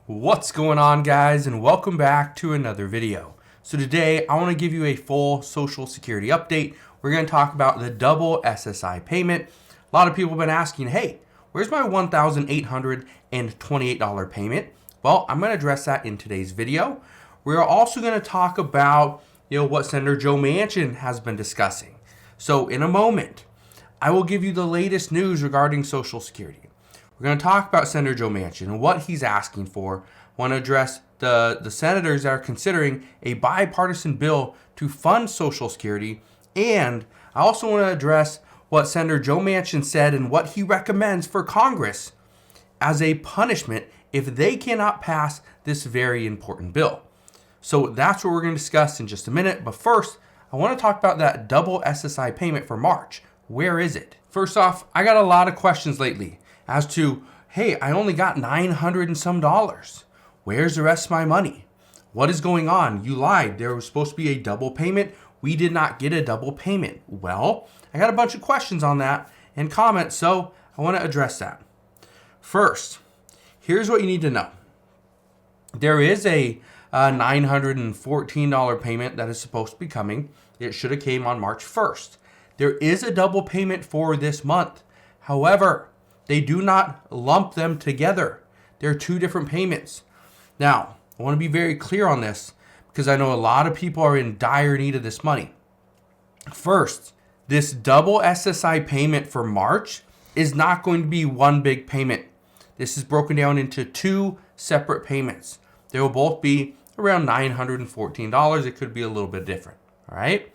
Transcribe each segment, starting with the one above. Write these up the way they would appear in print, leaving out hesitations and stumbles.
What's going on, guys, and welcome back to another video. So today I want to give you a full Social Security update. We're going to talk about the double SSI payment. A lot of people have been asking, hey, where's my $1,828 payment? Well, I'm going to address that in today's video. We're also going to talk about what Senator Joe Manchin has been discussing. So in a moment, I will give you the latest news regarding Social Security. We're going to talk about Senator Joe Manchin and what he's asking for. I want to address the senators that are considering a bipartisan bill to fund Social Security. And I also want to address what Senator Joe Manchin said and what he recommends for Congress as a punishment if they cannot pass this very important bill. So that's what we're going to discuss in just a minute. But first, I want to talk about that double SSI payment for March. Where is it? First off, I got a lot of questions lately as to, hey, I only got $900 and some. Where's the rest of my money? What is going on? You lied. There was supposed to be a double payment. We did not get a double payment. Well, I got a bunch of questions on that and comments, so I want to address that. First, here's what you need to know. There is a $914 payment that is supposed to be coming. It should have came on March 1st. There is a double payment for this month. However, they do not lump them together. They're two different payments. Now, I want to be very clear on this because I know a lot of people are in dire need of this money. First, this double SSI payment for March is not going to be one big payment. This is broken down into two separate payments. They will both be around $914. It could be a little bit different. All right.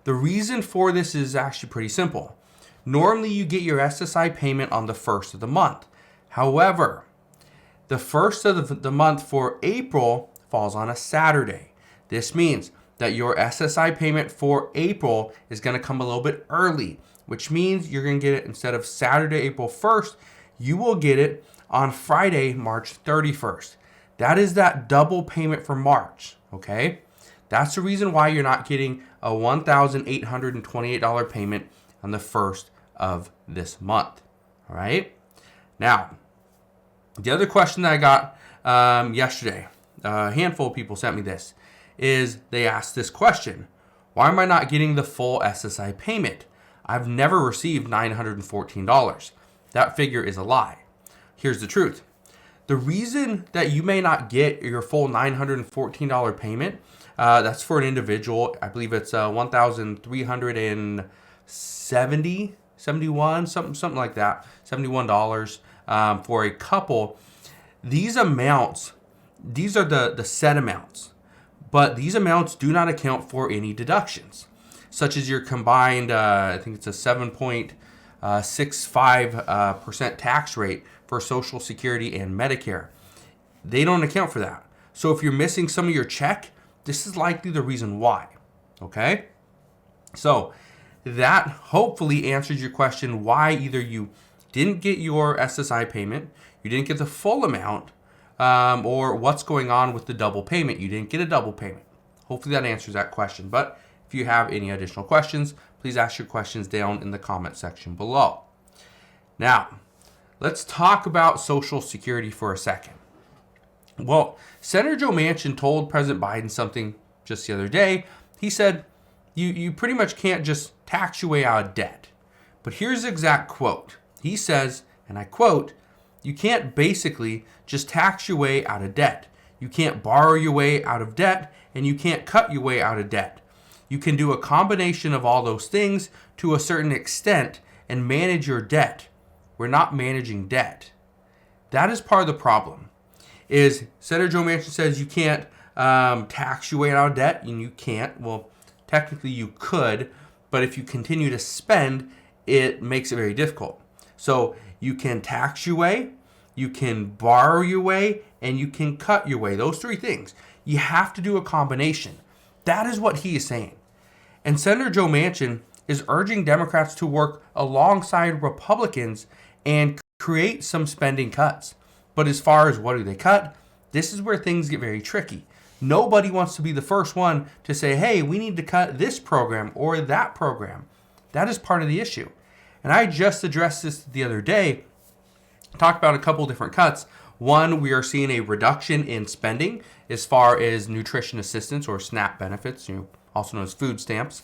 The reason for this is actually pretty simple. Normally, you get your SSI payment on the first of the month. However, the first of the month for April falls on a Saturday. This means that your SSI payment for April is going to come a little bit early, which means you're going to get it instead of Saturday, April 1st, you will get it on Friday, March 31st. That is that double payment for March, okay? That's the reason why you're not getting a $1,828 payment on the first of this month. All right. Now, the other question that I got yesterday, a handful of people sent me this, is they asked this question: why am I not getting the full SSI payment? I've never received $914. That figure is a lie. Here's the truth. The reason that you may not get your full $914 payment, that's for an individual. I believe it's $1,371, something like that, $71 for a couple. These amounts, these are the set amounts, but these amounts do not account for any deductions, such as your combined, I think it's a 7.65% tax rate for Social Security and Medicare. They don't account for that. So if you're missing some of your check, this is likely the reason why. Okay? So that hopefully answers your question why either you didn't get your SSI payment, you didn't get the full amount, or what's going on with the double payment. You didn't get a double payment. Hopefully that answers that question. But if you have any additional questions, please ask your questions down in the comment section below. Now, let's talk about Social Security for a second. Well, Senator Joe Manchin told President Biden something just the other day. He said, you pretty much can't just tax your way out of debt. But here's the exact quote. He says, and I quote, you can't basically just tax your way out of debt. You can't borrow your way out of debt, and you can't cut your way out of debt. You can do a combination of all those things to a certain extent and manage your debt. We're not managing debt. That is part of the problem. Is Senator Joe Manchin says you can't tax your way out of debt, and you can't. Well, technically you could, but if you continue to spend, it makes it very difficult. So you can tax your way, you can borrow your way, and you can cut your way. Those three things. You have to do a combination. That is what he is saying. And Senator Joe Manchin is urging Democrats to work alongside Republicans and create some spending cuts. But as far as what do they cut, this is where things get very tricky. Nobody wants to be the first one to say, hey, we need to cut this program or that program. That is part of the issue. And I just addressed this the other day, talked about a couple different cuts. One, we are seeing a reduction in spending as far as nutrition assistance or SNAP benefits, also known as food stamps.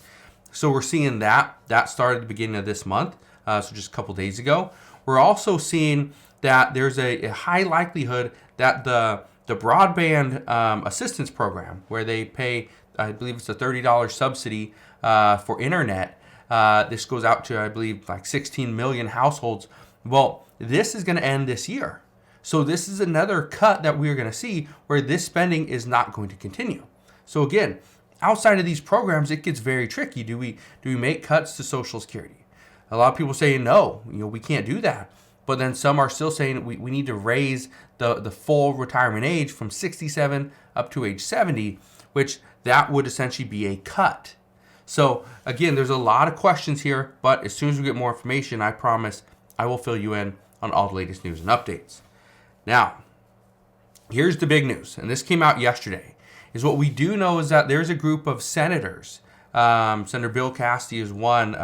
So we're seeing that started at the beginning of this month, so just a couple days ago. We're also seeing that there's a high likelihood that the broadband assistance program, where they pay, I believe it's a $30 subsidy for internet. This goes out to, I believe, like 16 million households. Well, this is going to end this year. So this is another cut that we're going to see where this spending is not going to continue. So again, outside of these programs, it gets very tricky. Do we make cuts to Social Security? A lot of people say no, we can't do that. But then some are still saying we need to raise the full retirement age from 67 up to age 70, which that would essentially be a cut. So again, there's a lot of questions here, but as soon as we get more information, I promise I will fill you in on all the latest news and updates. Now, here's the big news, and this came out yesterday, is what we do know is that there's a group of senators. Senator Bill Cassidy is one,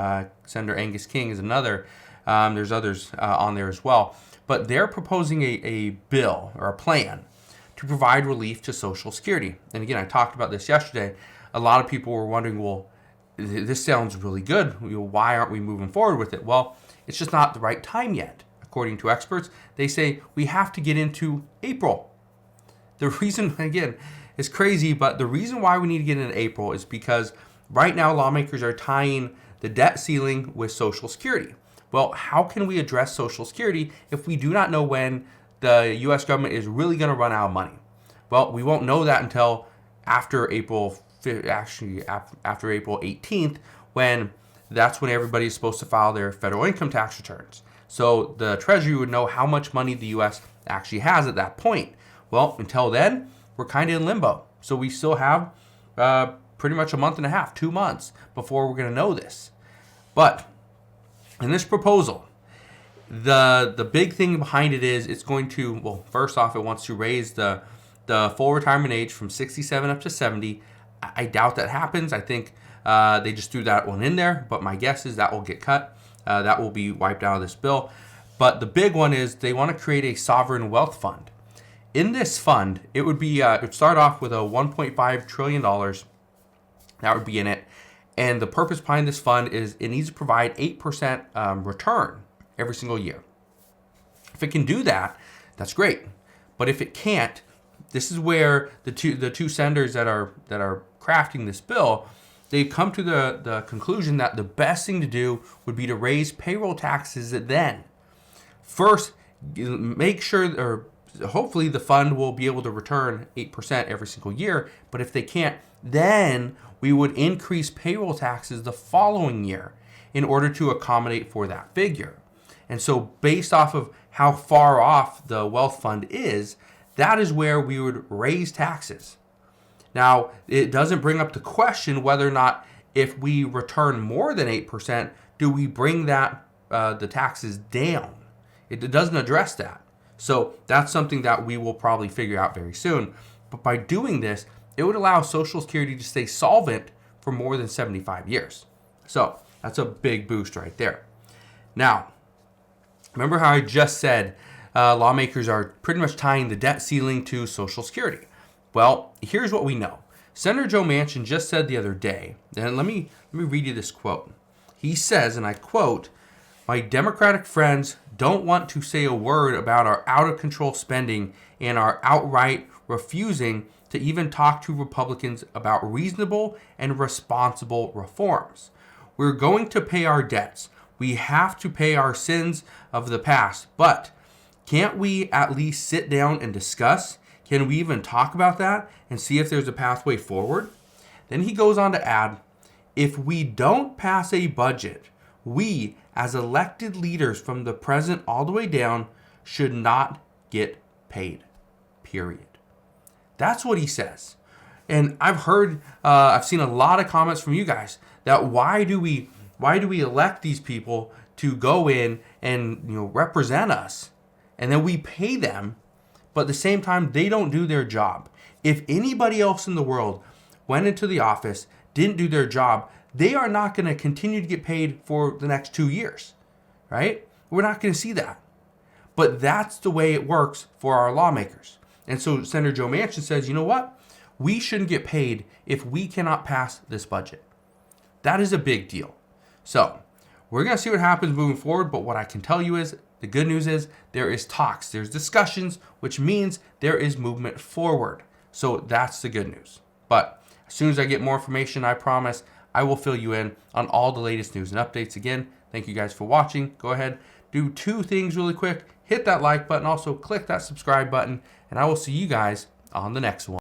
Senator Angus King is another. There's others on there as well. But they're proposing a bill or a plan to provide relief to Social Security. And again, I talked about this yesterday. A lot of people were wondering, well, this sounds really good. Why aren't we moving forward with it? Well, it's just not the right time yet. According to experts, they say we have to get into April. The reason, again, is crazy, but the reason why we need to get into April is because right now lawmakers are tying the debt ceiling with Social Security. Well, how can we address Social Security if we do not know when the U.S. government is really going to run out of money? Well, we won't know that until after April 18th, when that's when everybody is supposed to file their federal income tax returns. So the Treasury would know how much money the U.S. actually has at that point. Well, until then, we're kind of in limbo. So we still have pretty much a month and a half, 2 months, before we're going to know this. But in this proposal, the big thing behind it is it's going to, well, first off, it wants to raise the full retirement age from 67 up to 70. I doubt that happens. I think they just threw that one in there, but my guess is that will get cut. That will be wiped out of this bill. But the big one is they want to create a sovereign wealth fund. In this fund, it would be it would start off with a $1.5 trillion. That would be in it. And the purpose behind this fund is it needs to provide 8% return every single year. If it can do that, that's great. But if it can't, this is where the two senators that are crafting this bill, they've come to the conclusion that the best thing to do would be to raise payroll taxes then. First, make sure, or hopefully the fund will be able to return 8% every single year. But if they can't, then we would increase payroll taxes the following year in order to accommodate for that figure. And so based off of how far off the wealth fund is, that is where we would raise taxes. Now, it doesn't bring up the question whether or not if we return more than 8%, do we bring that the taxes down? It doesn't address that. So that's something that we will probably figure out very soon. But by doing this, it would allow Social Security to stay solvent for more than 75 years. So that's a big boost right there. Now, remember how I just said lawmakers are pretty much tying the debt ceiling to Social Security? Well, here's what we know. Senator Joe Manchin just said the other day, and let me read you this quote. He says, and I quote, "My Democratic friends don't want to say a word about our out-of-control spending and our outright refusing to even talk to Republicans about reasonable and responsible reforms. We're going to pay our debts. We have to pay our sins of the past. But can't we at least sit down and discuss? Can we even talk about that and see if there's a pathway forward?" Then he goes on to add, "If we don't pass a budget, we, as elected leaders from the president all the way down, should not get paid. Period." That's what he says. And I've seen a lot of comments from you guys that why do we elect these people to go in and represent us, and then we pay them, but at the same time they don't do their job. If anybody else in the world went into the office, didn't do their job, they are not going to continue to get paid for the next 2 years, right? We're not going to see that. But that's the way it works for our lawmakers. And so Senator Joe Manchin says, you know what? We shouldn't get paid if we cannot pass this budget. That is a big deal. So we're going to see what happens moving forward. But what I can tell you is the good news is there is talks, there's discussions, which means there is movement forward. So that's the good news. But as soon as I get more information, I promise I will fill you in on all the latest news and updates. Again, thank you guys for watching. Go ahead, do 2 things really quick. Hit that like button, also click that subscribe button, and I will see you guys on the next one.